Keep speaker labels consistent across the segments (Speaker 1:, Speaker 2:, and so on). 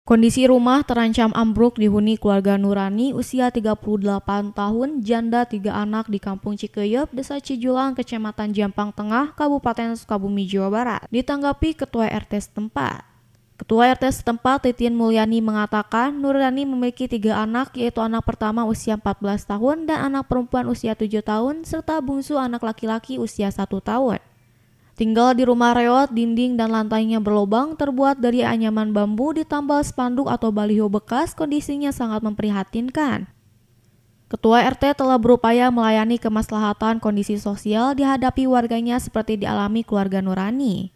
Speaker 1: Kondisi rumah terancam ambruk dihuni keluarga Nurani usia 38 tahun, janda 3 anak di Kampung Cikeyep, Desa Cijulang, Kecamatan Jampang Tengah, Kabupaten Sukabumi, Jawa Barat. Ditanggapi Ketua RT setempat. Ketua RT setempat Titin Mulyani mengatakan Nurani memiliki 3 anak, yaitu anak pertama usia 14 tahun dan anak perempuan usia 7 tahun, serta bungsu anak laki-laki usia 1 tahun. Tinggal di rumah reot, dinding dan lantainya berlubang, terbuat dari anyaman bambu ditambal spanduk atau baliho bekas, kondisinya sangat memprihatinkan. Ketua RT telah berupaya melayani kemaslahatan kondisi sosial dihadapi warganya seperti dialami keluarga Nurani.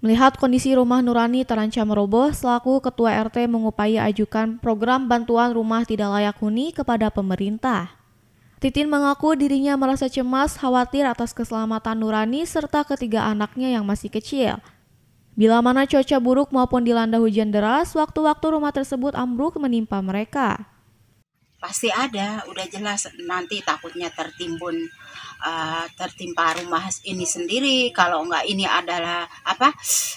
Speaker 1: Melihat kondisi rumah Nurani terancam roboh, selaku Ketua RT mengupaya ajukan program bantuan rumah tidak layak huni kepada pemerintah. Titin mengaku dirinya merasa cemas, khawatir atas keselamatan Nurani serta ketiga anaknya yang masih kecil. Bila mana cuaca buruk maupun dilanda hujan deras, waktu-waktu rumah tersebut ambruk menimpa mereka.
Speaker 2: Pasti ada, udah jelas nanti takutnya tertimpa rumah ini sendiri. Kalau enggak ini adalah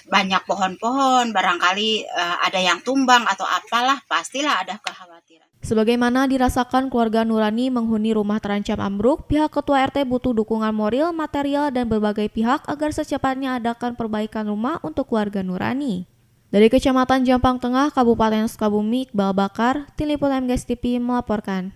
Speaker 2: banyak pohon-pohon, barangkali ada yang tumbang atau apalah, pastilah ada kekhawatiran.
Speaker 1: Sebagaimana dirasakan keluarga Nurani menghuni rumah terancam ambruk, pihak Ketua RT butuh dukungan moral, material, dan berbagai pihak agar secepatnya adakan perbaikan rumah untuk keluarga Nurani. Dari Kecamatan Jampang Tengah, Kabupaten Sukabumi, Iqbal Bakar, Tim Liputan MGS TV melaporkan.